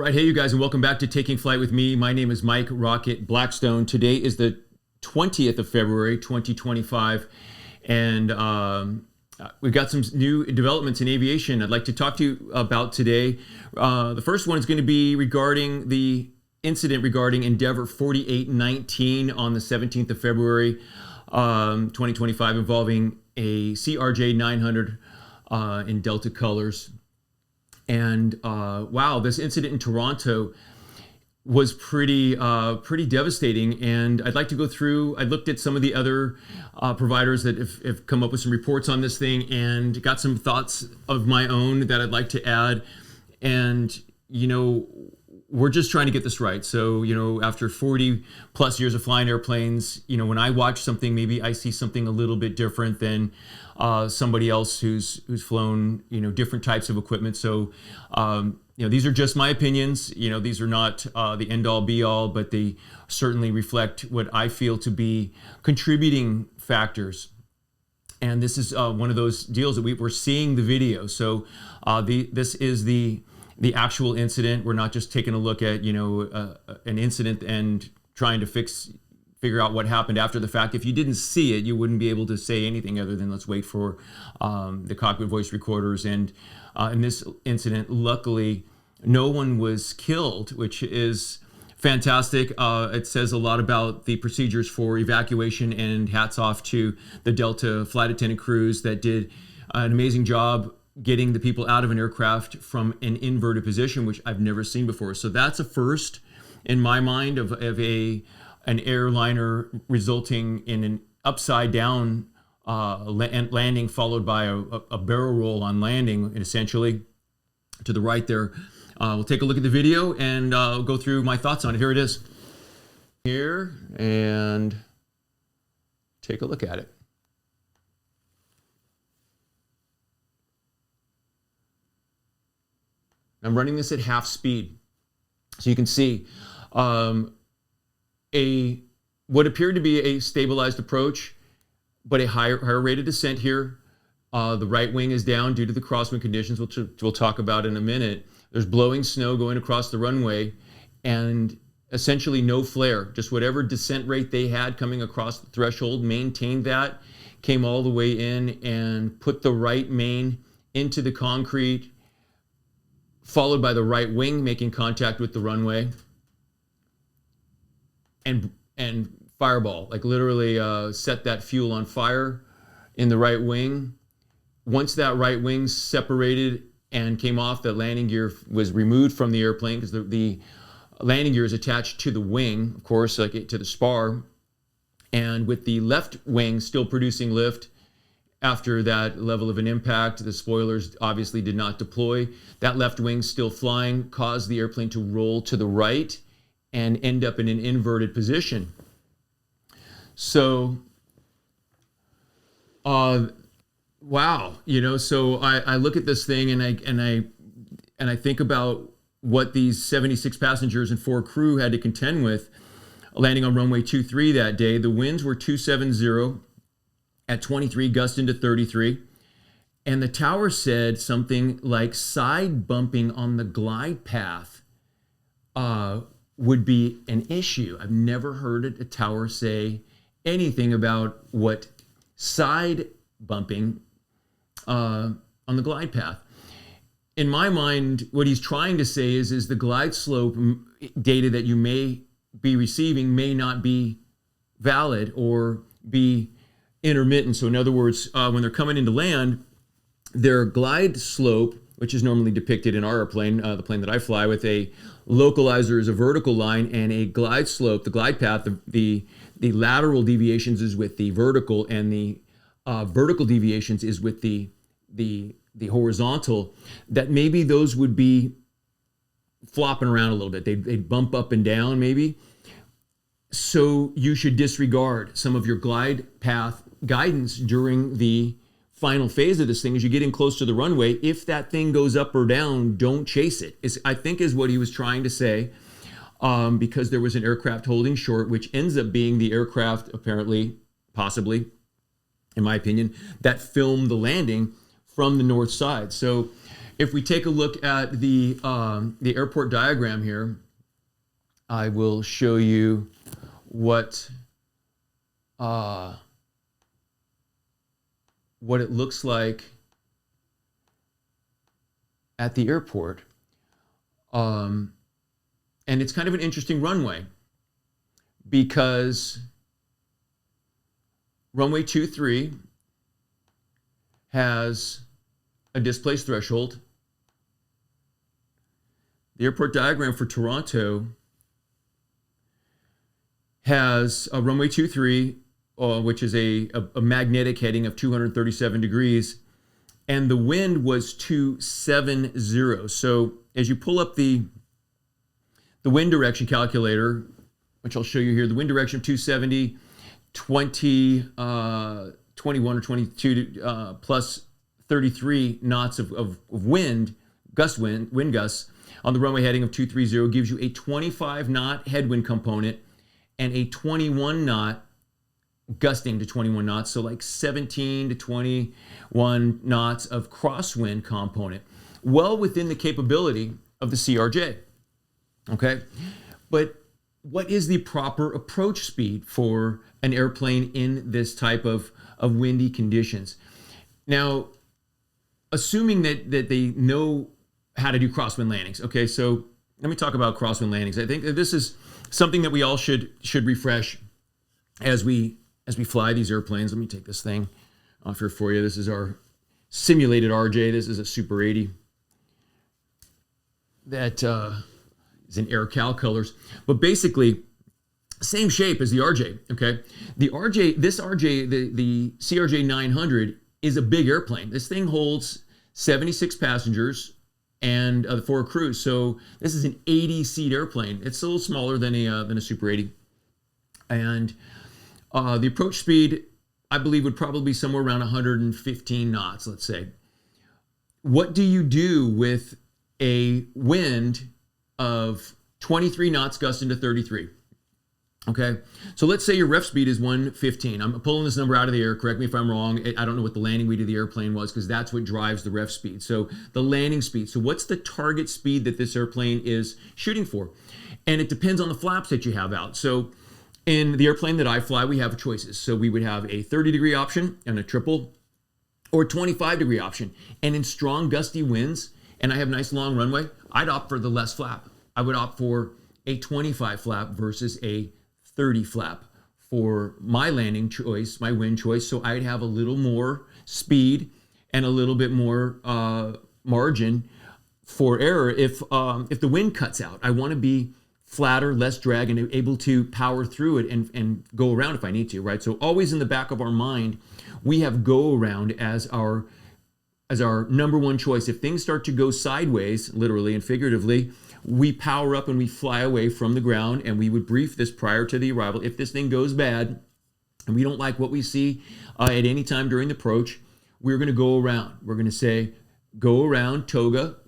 right, hey you guys, and welcome back to Taking Flight with me. My name is Mike Rocket Blackstone. Today is the 20th of February, 2025, and we've got some new developments in aviation I'd like to talk to you about today. The first one is going to be regarding the incident regarding Endeavor 4819 on the 17th of February, 2025, involving a CRJ 900 in Delta colors. And wow, this incident in Toronto was pretty devastating. And I'd like to go through, I looked at some of the other providers that have come up with some reports on this thing and got some thoughts of my own that I'd like to add. And, you know, we're just trying to get this right. So, you know, after 40 plus years of flying airplanes, you know, when I watch something, maybe I see something a little bit different than somebody else who's flown, you know, different types of equipment. So, you know, these are just my opinions. You know, these are not the end all be all, but they certainly reflect what I feel to be contributing factors. And this is one of those deals that we're seeing the video. So this is the actual incident. We're not just taking a look at, you know, an incident and trying to figure out what happened after the fact. If you didn't see it, you wouldn't be able to say anything other than let's wait for the cockpit voice recorders. And in this incident, luckily, no one was killed, which is fantastic. It says a lot about the procedures for evacuation, and hats off to the Delta flight attendant crews that did an amazing job getting the people out of an aircraft from an inverted position, which I've never seen before. So that's a first in my mind of an airliner resulting in an upside down landing followed by a barrel roll on landing, essentially to the right there. We'll take a look at the video and I'll go through my thoughts on it. Here it is. Here, and take a look at it. I'm running this at half speed. So you can see what appeared to be a stabilized approach, but a higher rate of descent here. The right wing is down due to the crosswind conditions, which we'll talk about in a minute. There's blowing snow going across the runway and essentially no flare. Just whatever descent rate they had coming across the threshold, maintained that, came all the way in and put the right main into the concrete, followed by the right wing making contact with the runway, and fireball, like literally set that fuel on fire in the right wing. Once that right wing separated and came off, the landing gear was removed from the airplane, because the landing gear is attached to the wing, of course, like to the spar, and with the left wing still producing lift. After that level of an impact, the spoilers obviously did not deploy. That left wing still flying caused the airplane to roll to the right and end up in an inverted position. So, wow, you know, so I look at this thing and I think about what these 76 passengers and 4 crew had to contend with landing on runway 23 that day. The winds were 270. At 23, gusting to 33. And the tower said something like side bumping on the glide path would be an issue. I've never heard a tower say anything about what side bumping on the glide path. In my mind, what he's trying to say is the glide slope data that you may be receiving may not be valid or be intermittent. So in other words, when they're coming into land, their glide slope, which is normally depicted in our airplane, the plane that I fly with, a localizer is a vertical line, and a glide slope, the glide path, the lateral deviations is with the vertical, and the vertical deviations is with the horizontal. That maybe those would be flopping around a little bit. They'd bump up and down maybe. So you should disregard some of your glide path guidance during the final phase of this thing. As you get in close to the runway, if that thing goes up or down, don't chase it, I think is what he was trying to say, because there was an aircraft holding short, which ends up being the aircraft, apparently, possibly, in my opinion, that filmed the landing from the north side. So If we take a look at the airport diagram here, I will show you what it looks like at the airport. And it's kind of an interesting runway because runway 23 has a displaced threshold. The airport diagram for Toronto has a runway 23, which is a magnetic heading of 237 degrees, and the wind was 270. So as you pull up the wind direction calculator, which I'll show you here, the wind direction of 270, 21 or 22 plus 33 knots of wind gusts on the runway heading of 230 gives you a 25 knot headwind component and a 21 knot gusting to 21 knots, so like 17 to 21 knots of crosswind component, well within the capability of the CRJ. Okay, but what is the proper approach speed for an airplane in this type of windy conditions? Now, assuming that they know how to do crosswind landings. Okay, so let me talk about crosswind landings. I think that this is something that we all should refresh as we fly these airplanes. Let me take this thing off here for you. This is our simulated RJ. This is a Super 80 that is in AirCal colors, but basically same shape as the RJ. Okay, the CRJ 900 is a big airplane. This thing holds 76 passengers and 4 crews. So this is an 80-seat airplane. It's a little smaller than a Super 80. And the approach speed, I believe, would probably be somewhere around 115 knots, let's say. What do you do with a wind of 23 knots gusting to 33? Okay, so let's say your ref speed is 115. I'm pulling this number out of the air. Correct me if I'm wrong. I don't know what the landing weight of the airplane was because that's what drives the ref speed. So the landing speed. So what's the target speed that this airplane is shooting for? And it depends on the flaps that you have out. So in the airplane that I fly, we have choices. So we would have a 30-degree option and a triple, or a 25-degree option. And in strong gusty winds, and I have nice long runway, I'd opt for the less flap. I would opt for a 25 flap versus a 30 flap for my landing choice, my wind choice. So I'd have a little more speed and a little bit more margin for error if the wind cuts out. I want to be flatter, less drag, and able to power through it and go around if I need to, right? So always in the back of our mind, we have go around as our number one choice. If things start to go sideways, literally and figuratively, we power up and we fly away from the ground, and we would brief this prior to the arrival. If this thing goes bad and we don't like what we see at any time during the approach, we're going to go around. We're going to say, go around toga,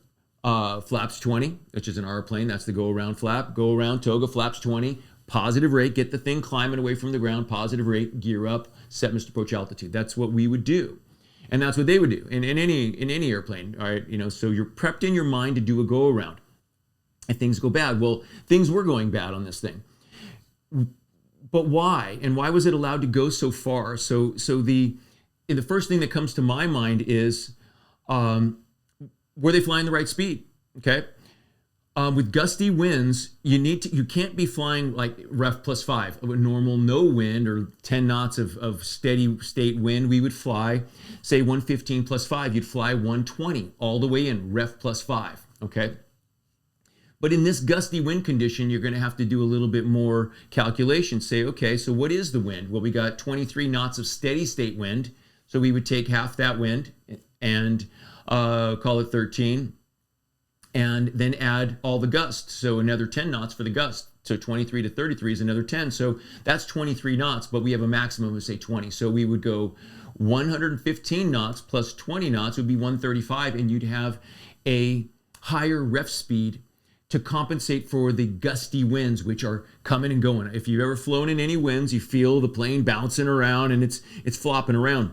flaps 20, which is an R plane. That's the go around flap. Go around toga, flaps 20, positive rate, get the thing climbing away from the ground, positive rate, gear up, set missed approach altitude. That's what we would do. And that's what they would do in any airplane. All right, so you're prepped in your mind to do a go around. And things go bad. Well, things were going bad on this thing. But why? And why was it allowed to go so far? So the first thing that comes to my mind is, were they flying the right speed? Okay. With gusty winds, you can't be flying like ref +5, a normal no wind or 10 knots of steady state wind. We would fly, say 115 +5. You'd fly 120 all the way in ref +5. Okay. But in this gusty wind condition, you're going to have to do a little bit more calculation. Say, okay, so what is the wind? Well, we got 23 knots of steady state wind. So we would take half that wind and call it 13, and then add all the gusts. So another 10 knots for the gust. So 23 to 33 is another 10. So that's 23 knots, but we have a maximum of, say, 20. So we would go 115 knots plus 20 knots would be 135, and you'd have a higher ref speed to compensate for the gusty winds, which are coming and going. If you've ever flown in any winds, you feel the plane bouncing around and it's flopping around.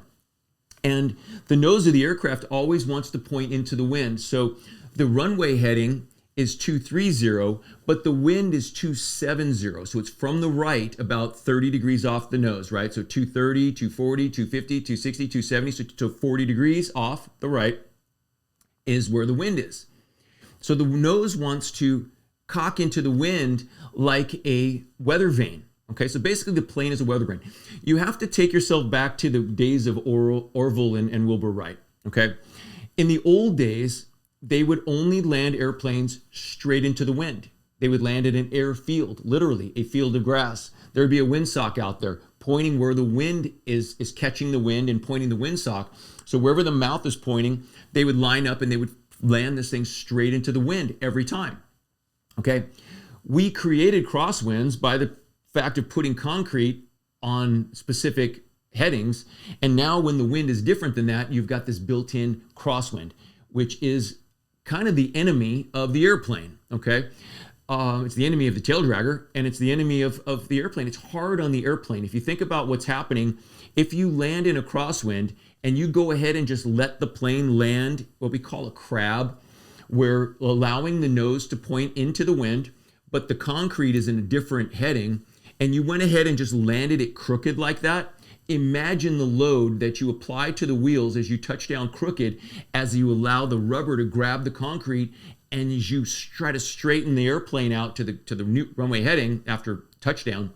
And the nose of the aircraft always wants to point into the wind. So the runway heading is 230, but the wind is 270. So it's from the right about 30 degrees off the nose, right? So 230, 240, 250, 260, 270, so 40 degrees off the right is where the wind is. So the nose wants to cock into the wind like a weather vane. Okay, so basically the plane is a weather vane. You have to take yourself back to the days of Orville and Wilbur Wright. Okay, in the old days, they would only land airplanes straight into the wind. They would land in an airfield, literally a field of grass. There would be a windsock out there pointing where the wind is catching the wind and pointing the windsock. So wherever the mouth is pointing, they would line up and they would land this thing straight into the wind every time. Okay, we created crosswinds by the fact of putting concrete on specific headings. And now when the wind is different than that, you've got this built-in crosswind, which is kind of the enemy of the airplane, okay? It's the enemy of the tail dragger, and it's the enemy of the airplane. It's hard on the airplane. If you think about what's happening, if you land in a crosswind and you go ahead and just let the plane land, what we call a crab, we're allowing the nose to point into the wind, but the concrete is in a different heading, and you went ahead and just landed it crooked like that. Imagine the load that you apply to the wheels as you touch down crooked, as you allow the rubber to grab the concrete, and as you try to straighten the airplane out to the new runway heading after touchdown,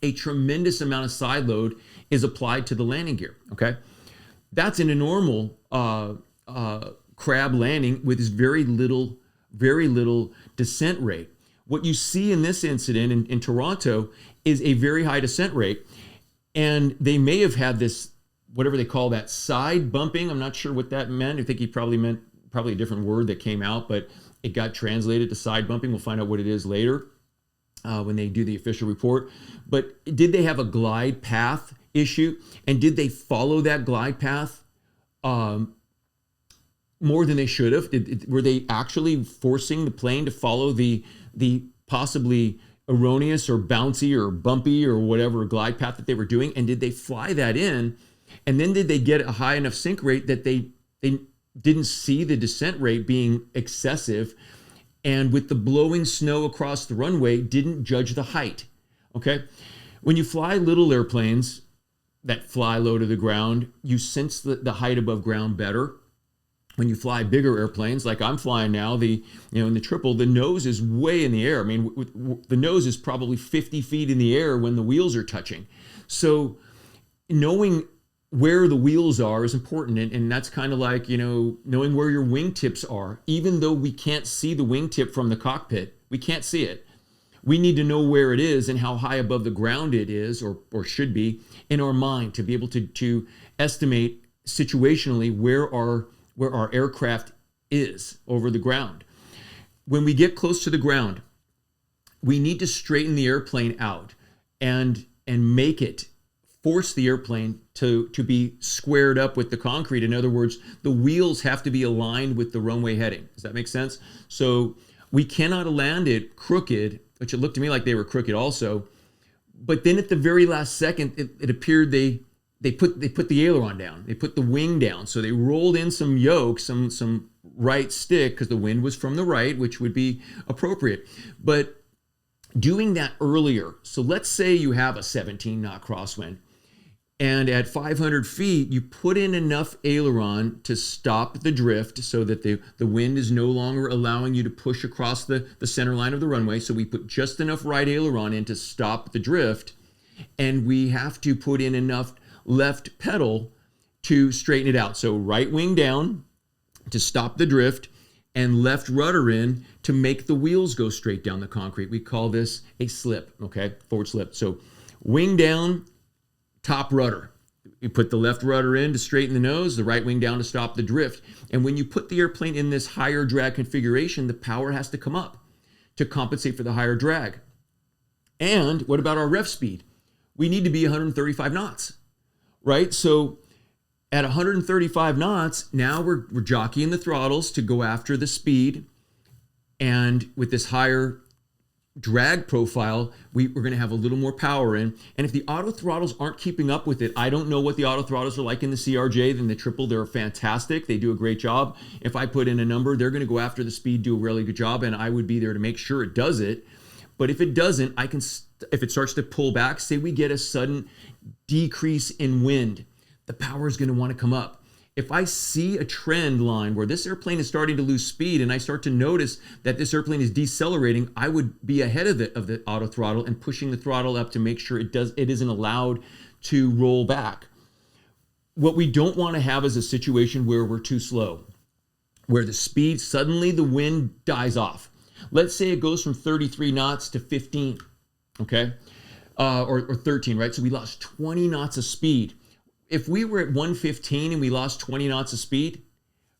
a tremendous amount of side load is applied to the landing gear, okay? That's in a normal crab landing with this very little descent rate. What you see in this incident in Toronto is a very high descent rate. And they may have had this, whatever they call that, side bumping. I'm not sure what that meant. I think he probably meant a different word that came out, but it got translated to side bumping. We'll find out what it is later when they do the official report. But did they have a glide path issue? And did they follow that glide path more than they should have? Were they actually forcing the plane to follow the possibly erroneous or bouncy or bumpy or whatever glide path that they were doing? And did they fly that in? And then did they get a high enough sink rate that they didn't see the descent rate being excessive, and with the blowing snow across the runway didn't judge the height? Okay, when you fly little airplanes that fly low to the ground, you sense the height above ground better. When you fly bigger airplanes, like I'm flying now, in the triple, the nose is way in the air. I mean, the nose is probably 50 feet in the air when the wheels are touching. So knowing where the wheels are is important. And that's kind of like, knowing where your wingtips are. Even though we can't see the wingtip from the cockpit, we can't see it. We need to know where it is and how high above the ground it is, or should be, in our mind to be able to estimate situationally where our aircraft is over the ground. When we get close to the ground, we need to straighten the airplane out and force the airplane to be squared up with the concrete. In other words, the wheels have to be aligned with the runway heading. Does that make sense? So we cannot land it crooked, which it looked to me like they were crooked also. But then at the very last second, it appeared they put the aileron down. They put the wing down. So they rolled in some yoke, some right stick, because the wind was from the right, which would be appropriate. But doing that earlier, so let's say you have a 17 knot crosswind, and at 500 feet, you put in enough aileron to stop the drift so that the wind is no longer allowing you to push across the center line of the runway. So we put just enough right aileron in to stop the drift, and we have to put in enough left pedal to straighten it out. So right wing down to stop the drift, and left rudder in to make the wheels go straight down the concrete. We call this a slip, okay? Forward slip. So wing down, top rudder. You put the left rudder in to straighten the nose, the right wing down to stop the drift. And when you put the airplane in this higher drag configuration, the power has to come up to compensate for the higher drag. And what about our rev speed? We need to be 135 knots, right? So at 135 knots, now we're jockeying the throttles to go after the speed. And with this higher drag profile, we're going to have a little more power in. And if the auto throttles aren't keeping up with it, I don't know what the auto throttles are like in the CRJ. Then the triple, they're fantastic. They do a great job. If I put in a number, they're going to go after the speed, do a really good job, and I would be there to make sure it does it. But if it doesn't, if it starts to pull back, say we get a sudden decrease in wind, the power is going to want to come up. If I see a trend line where this airplane is starting to lose speed and I start to notice that this airplane is decelerating, I would be ahead of the auto throttle and pushing the throttle up to make sure it isn't allowed to roll back. What we don't want to have is a situation where we're too slow, where the speed, suddenly the wind dies off. Let's say it goes from 33 knots to 15, okay? Or 13, right? So we lost 20 knots of speed. If we were at 115 and we lost 20 knots of speed,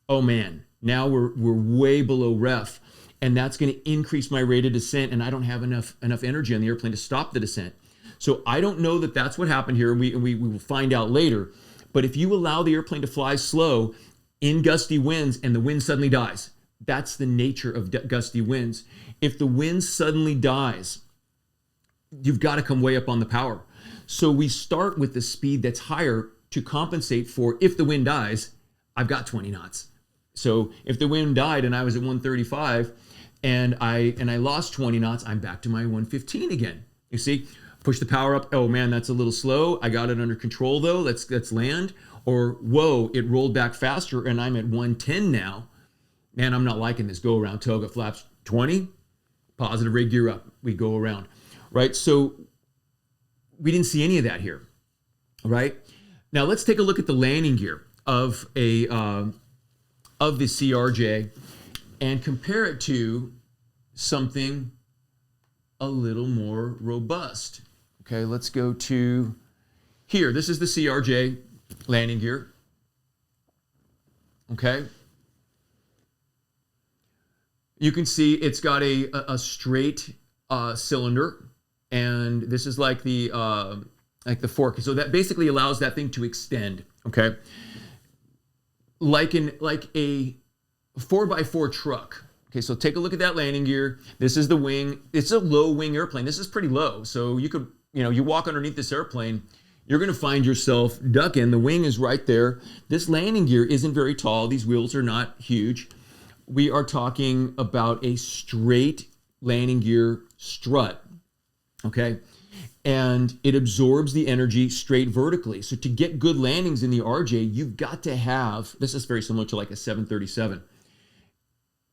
oh man, now we're way below ref, and that's going to increase my rate of descent, and I don't have enough energy on the airplane to stop the descent. So I don't know that that's what happened here, and we will find out later. But if you allow the airplane to fly slow in gusty winds and the wind suddenly dies, that's the nature of gusty winds. If the wind suddenly dies, you've got to come way up on the power. So we start with the speed that's higher to compensate for if the wind dies, I've got 20 knots. So if the wind died and I was at 135 and I lost 20 knots, I'm back to my 115 again. You see, push the power up. Oh man, that's a little slow. I got it under control though. Let's land. Or whoa, it rolled back faster and I'm at 110 now. Man, I'm not liking this. Go around, toga flaps 20, positive rig gear up. We go around, right? So we didn't see any of that here, right? Now let's take a look at the landing gear of the CRJ and compare it to something a little more robust. Okay, let's go to here. This is the CRJ landing gear. Okay. You can see it's got a straight cylinder, and this is like the fork. So that basically allows that thing to extend. Okay, like a 4x4 truck. Okay, so take a look at that landing gear. This is the wing. It's a low wing airplane. This is pretty low. So you could, you walk underneath this airplane, you're going to find yourself ducking. The wing is right there. This landing gear isn't very tall. These wheels are not huge. We are talking about a straight landing gear strut, okay? And it absorbs the energy straight vertically. So to get good landings in the RJ, you've got to have, this is very similar to like a 737,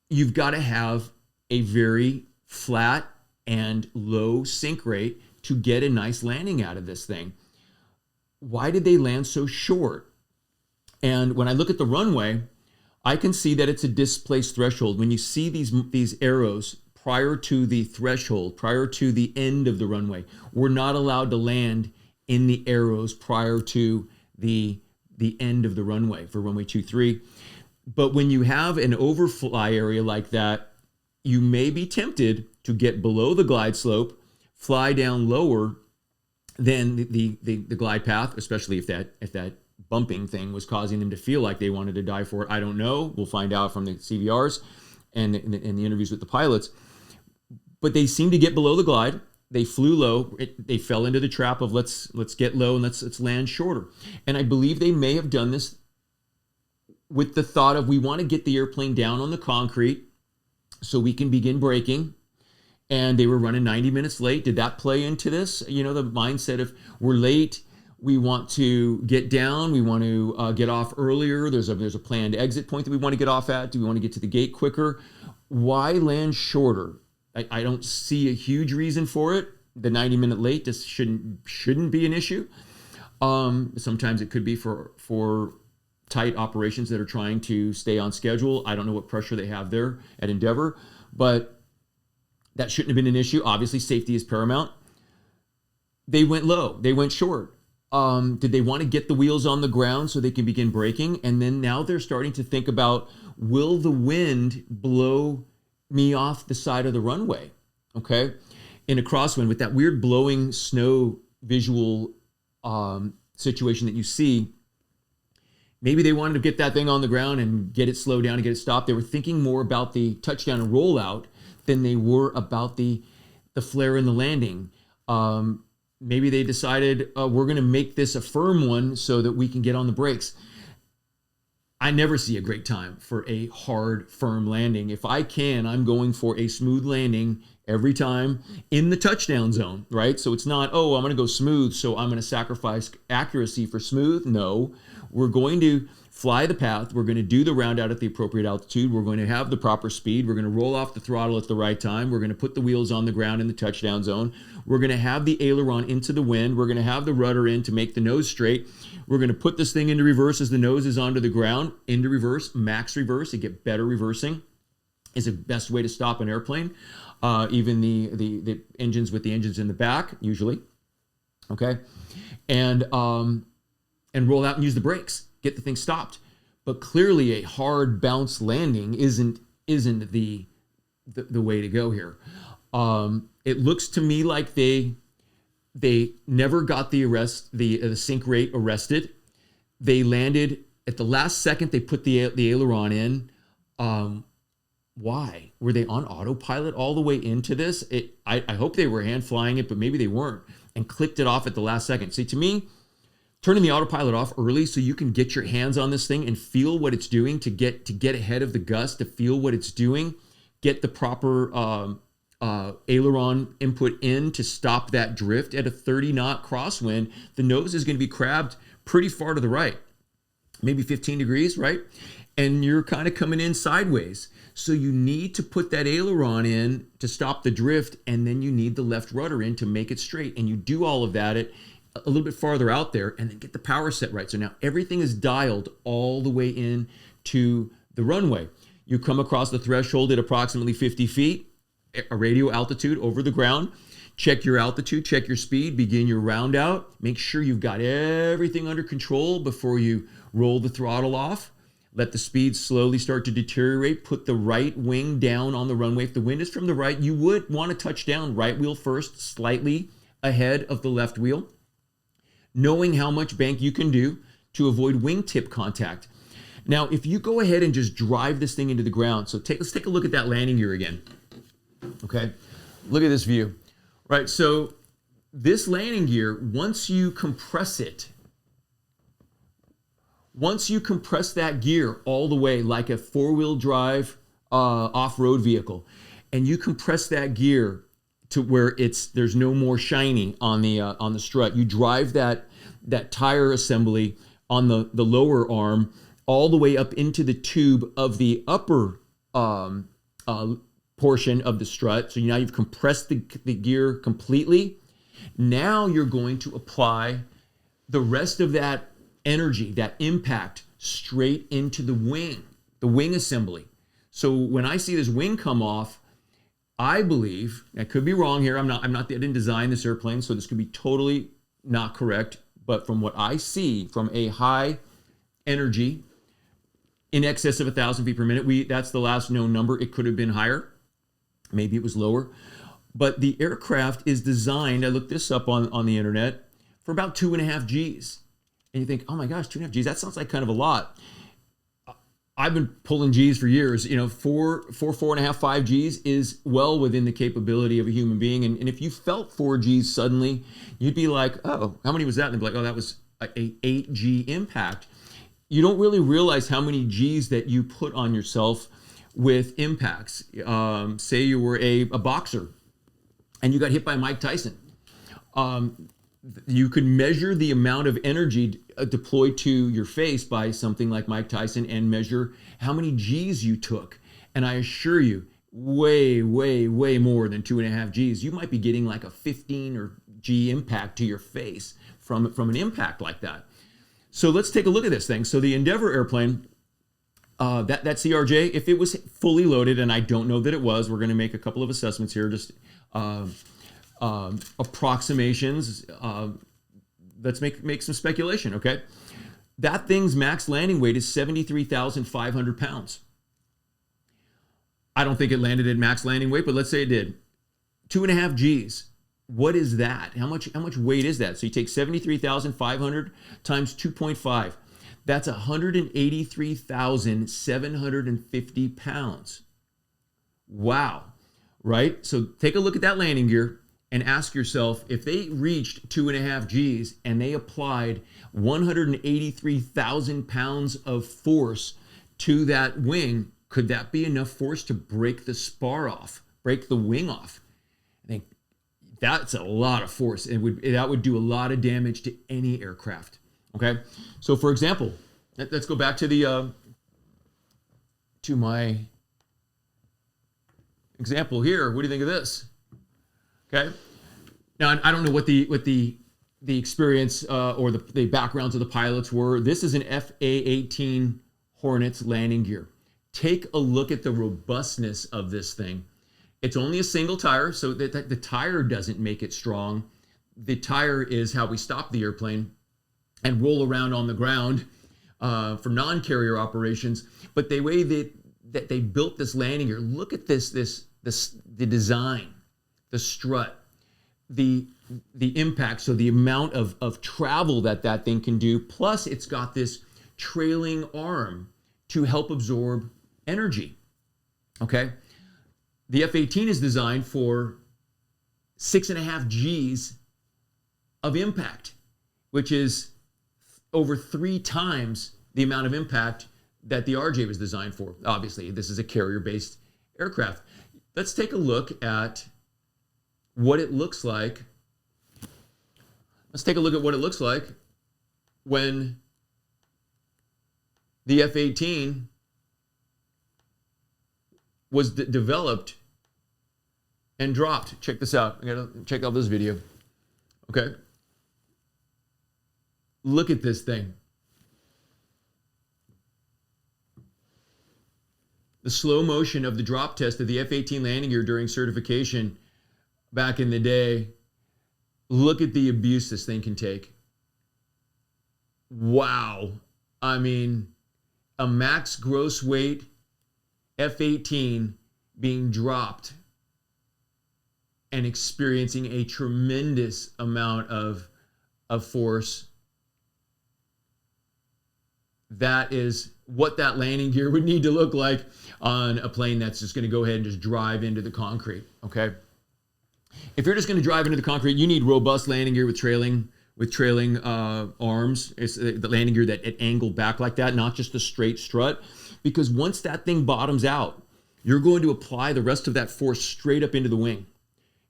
you've got to have a very flat and low sink rate to get a nice landing out of this thing. Why did they land so short? And when I look at the runway, I can see that it's a displaced threshold. When you see these arrows prior to the threshold, prior to the end of the runway, we're not allowed to land in the arrows prior to the end of the runway for runway 23. But when you have an overfly area like that, you may be tempted to get below the glide slope, fly down lower than the glide path, especially if that bumping thing was causing them to feel like they wanted to die for it. I don't know. We'll find out from the CVRs and the interviews with the pilots. But they seemed to get below the glide. They flew low. They fell into the trap of let's get low and let's land shorter. And I believe they may have done this with the thought of we want to get the airplane down on the concrete so we can begin braking. And they were running 90 minutes late. Did that play into this? The mindset of we're late, we want to get down, we want to get off earlier. There's a planned exit point that we want to get off at. Do we want to get to the gate quicker? Why land shorter? I don't see a huge reason for it. The 90-minute late just shouldn't be an issue. Sometimes it could be for tight operations that are trying to stay on schedule. I don't know what pressure they have there at Endeavor, but that shouldn't have been an issue. Obviously, safety is paramount. They went low. They went short. Did they want to get the wheels on the ground so they can begin braking? And then now they're starting to think about, will the wind blow me off the side of the runway? Okay. In a crosswind with that weird blowing snow visual situation that you see, maybe they wanted to get that thing on the ground and get it slowed down and get it stopped. They were thinking more about the touchdown and rollout than they were about the the flare in the landing. Maybe they decided we're going to make this a firm one so that we can get on the brakes. I never see a great time for a hard, firm landing. If I can, I'm going for a smooth landing every time in the touchdown zone, right? So it's not, oh, I'm going to go smooth, so I'm going to sacrifice accuracy for smooth. No, we're going to fly the path. We're going to do the round out at the appropriate altitude. We're going to have the proper speed. We're going to roll off the throttle at the right time. We're going to put the wheels on the ground in the touchdown zone. We're going to have the aileron into the wind. We're going to have the rudder in to make the nose straight. We're going to put this thing into reverse as the nose is onto the ground, into reverse, max reverse to get better reversing is the best way to stop an airplane. Even the engines with the engines in the back, usually. Okay. And roll out and use the brakes. Get the thing stopped. But clearly a hard bounce landing isn't the way to go here. It looks to me like they never got the sink rate arrested. They landed at the last second. They put the aileron in. Why? Were they on autopilot all the way into this? I hope they were hand flying it, but maybe they weren't, and clicked it off at the last second. See, to me, turning the autopilot off early so you can get your hands on this thing and feel what it's doing to get ahead of the gust, to feel what it's doing, get the proper aileron input in to stop that drift at a 30-knot crosswind. The nose is going to be crabbed pretty far to the right, maybe 15 degrees, right? And you're kind of coming in sideways. So you need to put that aileron in to stop the drift, and then you need the left rudder in to make it straight. And you do all of that at a little bit farther out there, and then get the power set right. So now everything is dialed all the way in to the runway. You come across the threshold at approximately 50 feet, a radio altitude over the ground. Check your altitude, check your speed, begin your round out. Make sure you've got everything under control before you roll the throttle off. Let the speed slowly start to deteriorate. Put the right wing down on the runway. If the wind is from the right, you would want to touch down right wheel first, slightly ahead of the left wheel. Knowing how much bank you can do to avoid wingtip contact. Now, if you go ahead and just drive this thing into the ground, so let's take a look at that landing gear again. Okay, look at this view. Right, so this landing gear, once you compress that gear all the way like a four-wheel drive off-road vehicle, and you compress that gear to where there's no more shiny on the strut. You drive that tire assembly on the lower arm all the way up into the tube of the upper portion of the strut. So now you've compressed the gear completely. Now you're going to apply the rest of that energy, that impact, straight into the wing assembly. So when I see this wing come off, I believe, I could be wrong here, I didn't design this airplane, so this could be totally not correct, but from what I see from a high energy in excess of 1,000 feet per minute, that's the last known number. It could have been higher, maybe it was lower, but the aircraft is designed, I looked this up on the internet, for about 2.5 Gs. And you think, oh my gosh, 2.5 Gs, that sounds like kind of a lot. I've been pulling Gs for years. 4.5, 5 Gs is well within the capability of a human being. And if you felt 4 Gs suddenly, you'd be like, oh, how many was that? And they'd be like, oh, that was a 8 G impact. You don't really realize how many Gs that you put on yourself with impacts. Say you were a boxer and you got hit by Mike Tyson. You could measure the amount of energy deployed to your face by something like Mike Tyson and measure how many Gs you took. And I assure you, way, way, way more than 2.5 Gs. You might be getting like a 15 or G impact to your face from an impact like that. So let's take a look at this thing. So the Endeavor airplane, that CRJ, if it was fully loaded, and I don't know that it was, we're going to make a couple of assessments here, just approximations. Let's make some speculation, okay? That thing's max landing weight is 73,500 pounds. I don't think it landed at max landing weight, but let's say it did. 2.5 Gs. What is that? How much weight is that? So you take 73,500 times 2.5. That's 183,750 pounds. Wow. right? So take a look at that landing gear and ask yourself, if they reached 2.5 Gs and they applied 183,000 pounds of force to that wing, could that be enough force to break the spar off, break the wing off? I think that's a lot of force. That would do a lot of damage to any aircraft. Okay, so for example, let's go back to the to my example here. What do you think of this? Okay, now I don't know what the experience or the backgrounds of the pilots were. This is an FA-18 Hornets landing gear. Take a look at the robustness of this thing. It's only a single tire, so that the tire doesn't make it strong. The tire is how we stop the airplane and roll around on the ground for non-carrier operations. But the way that they built this landing gear, look at the design, the strut, the impact, so the amount of travel that thing can do. Plus, it's got this trailing arm to help absorb energy. Okay, the F-18 is designed for 6.5 Gs of impact, which is over 3 times the amount of impact that the RJ was designed for. Obviously, this is a carrier-based aircraft. Let's take a look at what it looks like. Let's take a look at what it looks like when the F-18 was developed and dropped. Check this out. I gotta check out this video. Okay. Look at this thing. The slow motion of the drop test of the F-18 landing gear during certification back in the day. Look at the abuse this thing can take. Wow. I mean, a max gross weight F-18 being dropped and experiencing a tremendous amount of force. That is what that landing gear would need to look like on a plane that's just going to go ahead and just drive into the concrete, okay? If you're just going to drive into the concrete, you need robust landing gear with trailing arms. It's the landing gear that angle back like that, not just a straight strut. Because once that thing bottoms out, you're going to apply the rest of that force straight up into the wing.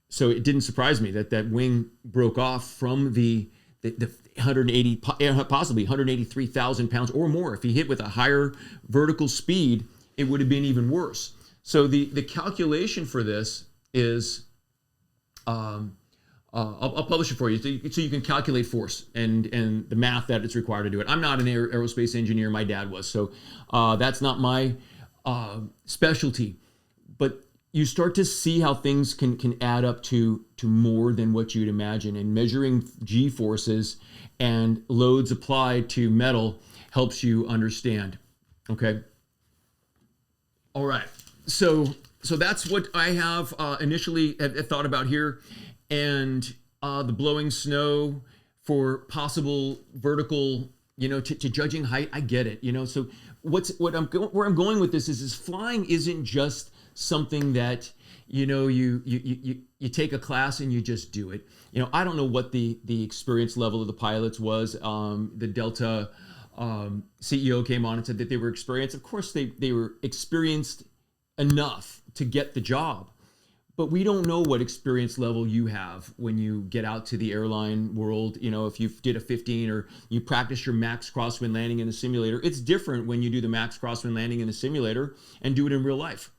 So it didn't surprise me that wing broke off from the 180, possibly 183,000 pounds or more. If he hit with a higher vertical speed, it would have been even worse. So the calculation for this is, I'll publish it for you so you can calculate force and the math that it's required to do it. I'm not an aerospace engineer. My dad was, so that's not my specialty. But you start to see how things can add up to more than what you'd imagine. And measuring G forces and loads applied to metal helps you understand. Okay. All right. So that's what I have initially thought about here. And the blowing snow for possible vertical, to judging height, I get it. So where I'm going with this is flying isn't just something that you take a class and you just do it. I don't know what the experience level of the pilots was. The Delta CEO came on and said that they were experienced. Of course, they were experienced enough to get the job. But we don't know what experience level you have when you get out to the airline world. If you did a 15 or you practice your max crosswind landing in the simulator, it's different when you do the max crosswind landing in the simulator and do it in real life.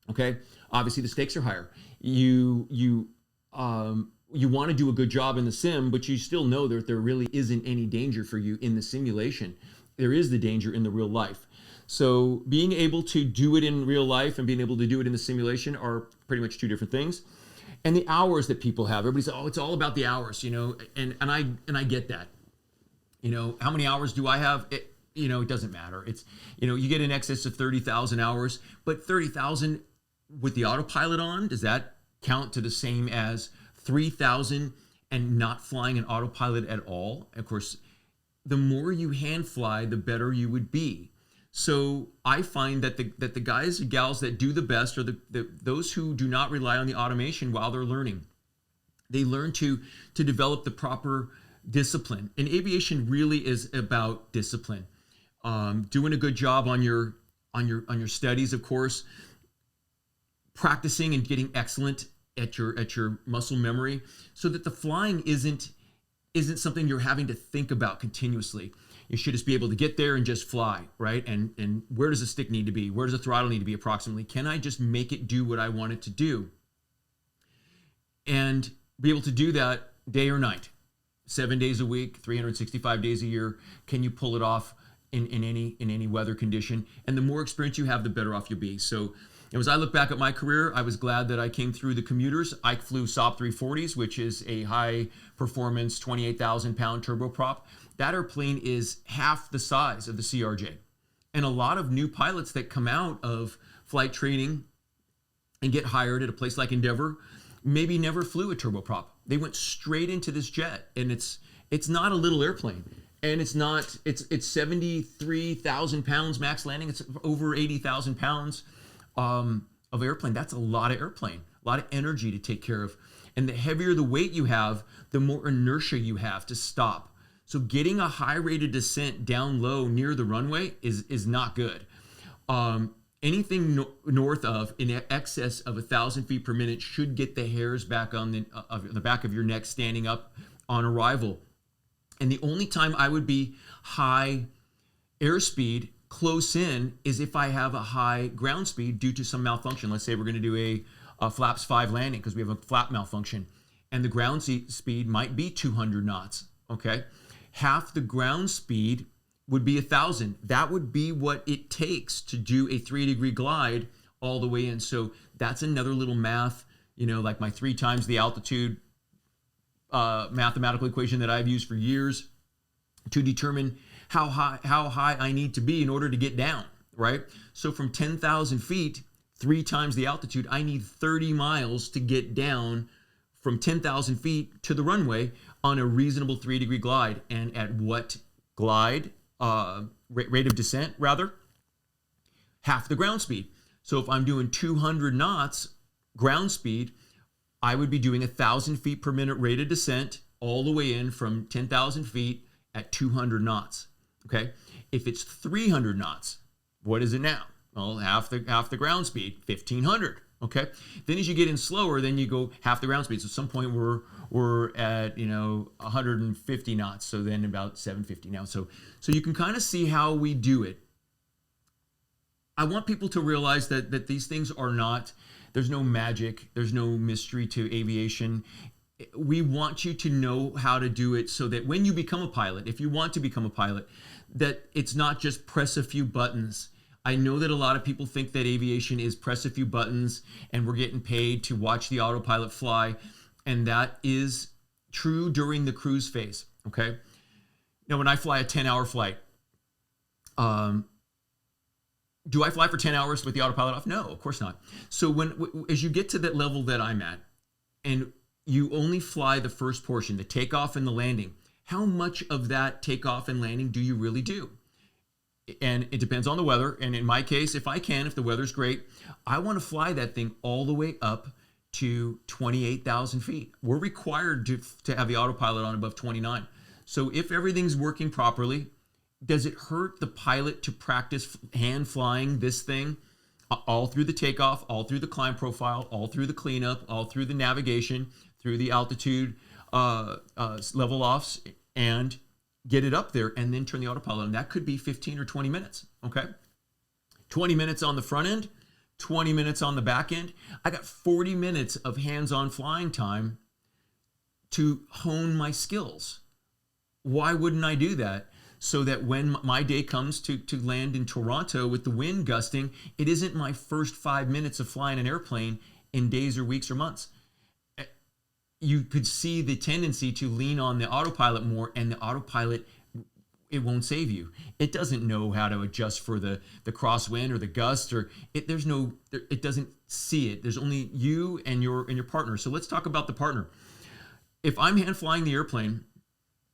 Okay, obviously the stakes are higher. You want to do a good job in the sim, but you still know that there really isn't any danger for you in the simulation. There is the danger in the real life. So being able to do it in real life and being able to do it in the simulation are pretty much two different things. And the hours that people have, everybody says, "Oh, it's all about the hours," and I get that. How many hours do I have? It doesn't matter. It's you get in excess of 30,000 hours, but 30,000 with the autopilot on, does that count to the same as 3,000 and not flying an autopilot at all? Of course, the more you hand fly, the better you would be. So I find that the guys and gals that do the best are those who do not rely on the automation while they're learning. They learn to develop the proper discipline. And aviation really is about discipline. Doing a good job on your studies, of course, practicing and getting excellent at your muscle memory, so that the flying isn't something you're having to think about continuously. You should just be able to get there and just fly, right? And where does the stick need to be? Where does the throttle need to be approximately? Can I just make it do what I want it to do? And be able to do that day or night, 7 days a week, 365 days a year. Can you pull it off in any weather condition? And the more experience you have, the better off you'll be. So as I look back at my career, I was glad that I came through the commuters. I flew SOP 340s, which is a high performance 28,000 pound turboprop. That airplane is half the size of the CRJ. And a lot of new pilots that come out of flight training and get hired at a place like Endeavor maybe never flew a turboprop. They went straight into this jet, and it's not a little airplane. And it's 73,000 pounds max landing. It's over 80,000 pounds of airplane. That's a lot of airplane, a lot of energy to take care of. And the heavier the weight you have, the more inertia you have to stop. So getting a high rate of descent down low near the runway is not good. Anything north of, in excess of 1,000 feet per minute, should get the hairs back on the back of your neck standing up on arrival. And the only time I would be high airspeed close in is if I have a high ground speed due to some malfunction. Let's say we're going to do a flaps 5 landing because we have a flap malfunction, and the ground speed might be 200 knots. Okay, half the ground speed would be 1,000. That would be what it takes to do a 3-degree glide all the way in. So that's another little math, like my 3 times the altitude mathematical equation that I've used for years to determine how high I need to be in order to get down, right? So from 10,000 feet, 3 times the altitude, I need 30 miles to get down from 10,000 feet to the runway on a reasonable 3-degree glide. And at what glide? Rate of descent, rather, half the ground speed. So if I'm doing 200 knots ground speed, I would be doing 1,000 feet per minute rate of descent all the way in from 10,000 feet at 200 knots. Okay. If it's 300 knots, what is it now? Well, half the ground speed, 1,500. Okay. Then as you get in slower, then you go half the ground speed. So at some point we're at 150 knots. So then about 750 now. So you can kind of see how we do it. I want people to realize that these things are not. There's no magic. There's no mystery to aviation. We want you to know how to do it so that when you become a pilot, if you want to become a pilot, that it's not just press a few buttons. I know that a lot of people think that aviation is press a few buttons and we're getting paid to watch the autopilot fly. And that is true during the cruise phase, okay? Now, when I fly a 10-hour flight, do I fly for 10 hours with the autopilot off? No, of course not. So as you get to that level that I'm at, and you only fly the first portion, the takeoff and the landing, how much of that takeoff and landing do you really do? And it depends on the weather. And in my case, if the weather's great, I want to fly that thing all the way up to 28,000 feet. We're required to have the autopilot on above 29. So if everything's working properly, does it hurt the pilot to practice hand flying this thing all through the takeoff, all through the climb profile, all through the cleanup, all through the navigation, through the altitude level offs, and get it up there and then turn the autopilot on? That could be 15 or 20 minutes, okay? 20 minutes on the front end, 20 minutes on the back end. I got 40 minutes of hands-on flying time to hone my skills. Why wouldn't I do that? So that when my day comes to land in Toronto with the wind gusting, it isn't my first 5 minutes of flying an airplane in days or weeks or months. You could see the tendency to lean on the autopilot more, and the autopilot, it won't save you. It doesn't know how to adjust for the crosswind or the gust, or it doesn't see it. There's only you and your partner. So let's talk about the partner. If I'm hand flying the airplane,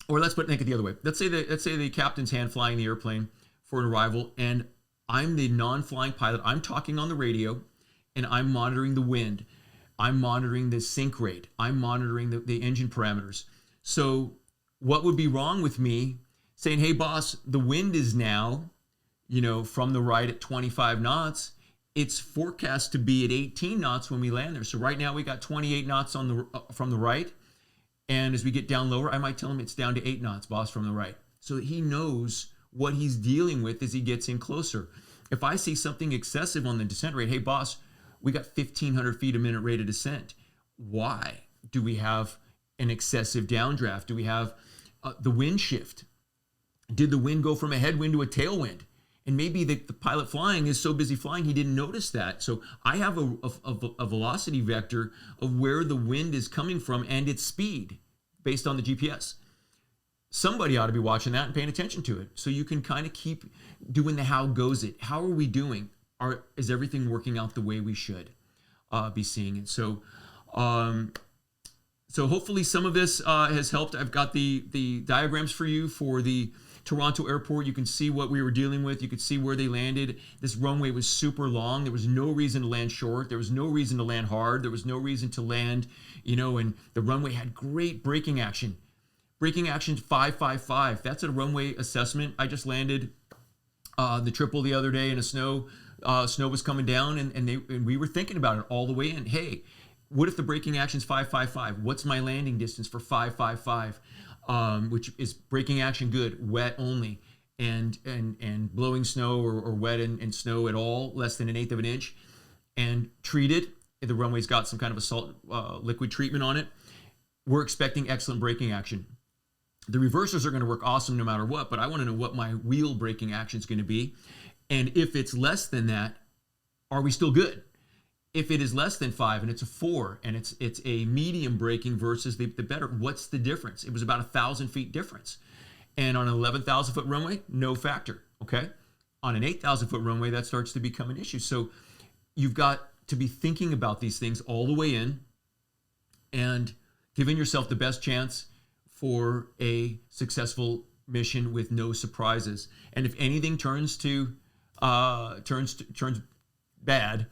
or let's make it the other way. Let's say the captain's hand flying the airplane for an arrival, and I'm the non-flying pilot. I'm talking on the radio, and I'm monitoring the wind. I'm monitoring the sink rate. I'm monitoring the engine parameters. So what would be wrong with me saying, hey, boss, the wind is now, from the right at 25 knots. It's forecast to be at 18 knots when we land there. So right now we got 28 knots on the from the right. And as we get down lower, I might tell him it's down to 8 knots, boss, from the right. So that he knows what he's dealing with as he gets in closer. If I see something excessive on the descent rate, hey, boss, we got 1,500 feet a minute rate of descent. Why? Do we have an excessive downdraft? Do we have the wind shift? Did the wind go from a headwind to a tailwind? And maybe the pilot flying is so busy flying, he didn't notice that. So I have a velocity vector of where the wind is coming from and its speed based on the GPS. Somebody ought to be watching that and paying attention to it. So you can kind of keep doing the how goes it. How are we doing? Is everything working out the way we should be seeing it? So hopefully some of this has helped. I've got the diagrams for you for the Toronto airport. You can see what we were dealing with. You could see where they landed. This runway was super long. There was no reason to land short. There was no reason to land hard. There was no reason to land, and the runway had great braking action. Braking action 555. That's a runway assessment. I just landed the triple the other day in a snow was coming down, and we were thinking about it all the way in. Hey, what if the braking action's 555? What's my landing distance for 555? Which is braking action good, wet only, and blowing snow or wet and snow at all, less than 1/8 of an inch, and treated. The runway's got some kind of a salt liquid treatment on it. We're expecting excellent braking action. The reversers are going to work awesome no matter what, but I want to know what my wheel braking action is going to be. And if it's less than that, are we still good? If it is less than 5 and it's a 4 and it's a medium braking versus the better, what's the difference? It was about 1,000 feet difference. And on an 11,000 foot runway, no factor, okay? On an 8,000 foot runway, that starts to become an issue. So you've got to be thinking about these things all the way in and giving yourself the best chance for a successful mission with no surprises. And if anything turns bad,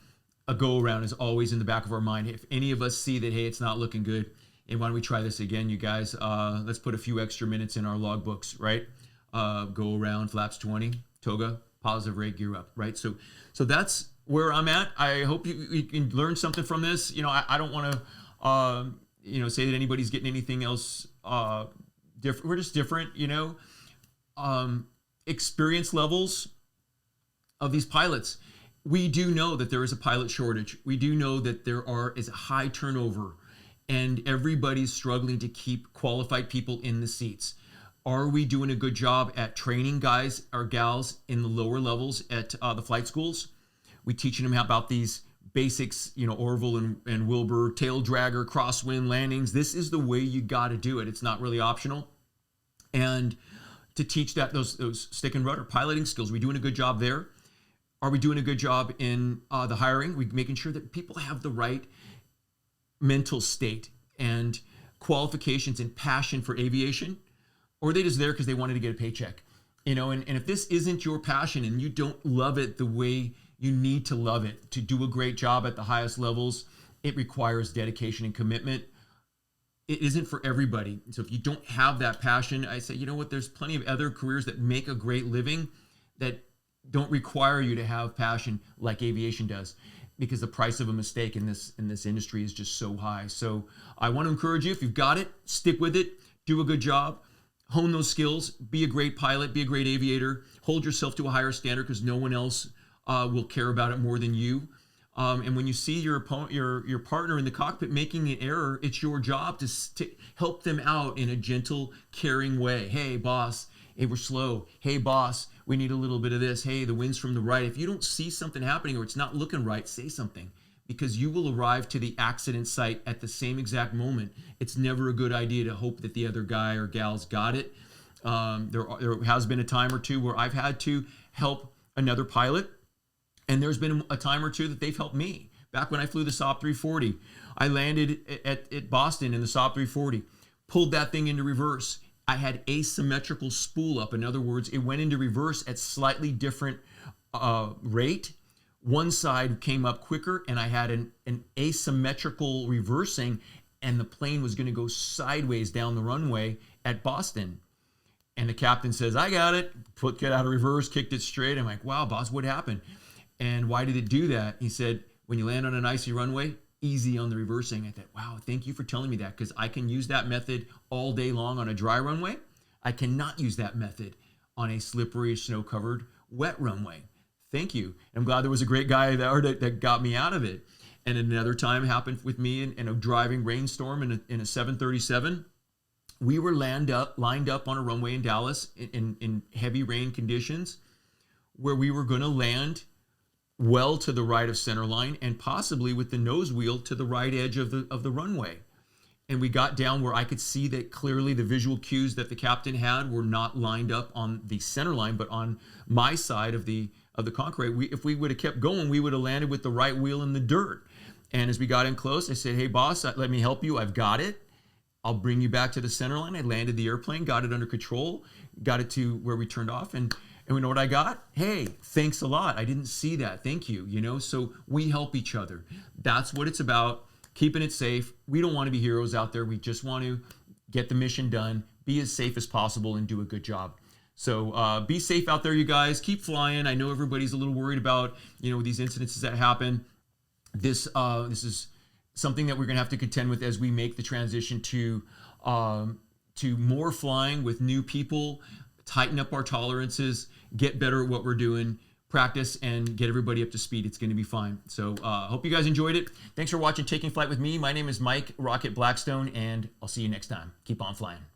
a go around is always in the back of our mind. If any of us see that, hey, it's not looking good, and why don't we try this again, you guys? Let's put a few extra minutes in our logbooks, right? Go around, flaps 20, toga, positive rate, gear up, right? So that's where I'm at. I hope you can learn something from this. I don't want to, say that anybody's getting anything else different. We're just different, experience levels of these pilots. We do know that there is a pilot shortage. We do know that there is a high turnover and everybody's struggling to keep qualified people in the seats. Are we doing a good job at training guys or gals in the lower levels at the flight schools? We teaching them about these basics, Orville and Wilbur, tail dragger, crosswind landings. This is the way you got to do it. It's not really optional. And to teach those stick and rudder piloting skills, we doing a good job there? Are we doing a good job in the hiring? We making sure that people have the right mental state and qualifications and passion for aviation? Or are they just there because they wanted to get a paycheck? And if this isn't your passion and you don't love it the way you need to love it to do a great job at the highest levels, it requires dedication and commitment. It isn't for everybody. So if you don't have that passion, I say, there's plenty of other careers that make a great living that don't require you to have passion like aviation does, because the price of a mistake in this industry is just so high. So I want to encourage you, if you've got it, stick with it, do a good job, hone those skills, be a great pilot, be a great aviator, hold yourself to a higher standard because no one else will care about it more than you. And when you see your partner in the cockpit making an error, it's your job to help them out in a gentle, caring way. Hey, boss, hey, we're slow. Hey, boss, we need a little bit of this. Hey, the wind's from the right. If you don't see something happening or it's not looking right, say something, because you will arrive to the accident site at the same exact moment. It's never a good idea to hope that the other guy or gal's got it. There has been a time or two where I've had to help another pilot, and there's been a time or two that they've helped me. Back when I flew the SOP 340, I landed at Boston in the SOP 340, pulled that thing into reverse. I had asymmetrical spool up. In other words, it went into reverse at slightly different rate. One side came up quicker, and I had an asymmetrical reversing, and the plane was going to go sideways down the runway at Boston. And the captain says, I got it. Put it out of reverse, kicked it straight. I'm like, wow, boss, what happened? And why did it do that? He said, when you land on an icy runway, easy on the reversing. I thought, wow, thank you for telling me that, because I can use that method all day long on a dry runway. I cannot use that method on a slippery, snow-covered, wet runway. Thank you. I'm glad there was a great guy there that got me out of it. And another time happened with me in a driving rainstorm in a 737. We were lined up on a runway in Dallas in heavy rain conditions, where we were going to land well to the right of center line and possibly with the nose wheel to the right edge of the runway. And we got down where I could see that clearly the visual cues that the captain had were not lined up on the center line, but on my side of the concrete. If we would have kept going, we would have landed with the right wheel in the dirt. And as we got in close, I said, hey, boss, let me help you. I've got it. I'll bring you back to the center line. I landed the airplane, got it under control, got it to where we turned off. And we know what I got? Hey, thanks a lot. I didn't see that. Thank you. So we help each other. That's what it's about. Keeping it safe. We don't want to be heroes out there. We just want to get the mission done, be as safe as possible, and do a good job. So be safe out there, you guys. Keep flying. I know everybody's a little worried about, these incidences that happen. This is something that we're going to have to contend with as we make the transition to more flying with new people, tighten up our tolerances, get better at what we're doing, practice, and get everybody up to speed. It's going to be fine. So hope you guys enjoyed it. Thanks for watching Taking Flight with me. My name is Mike Rocket Blackstone, and I'll see you next time. Keep on flying.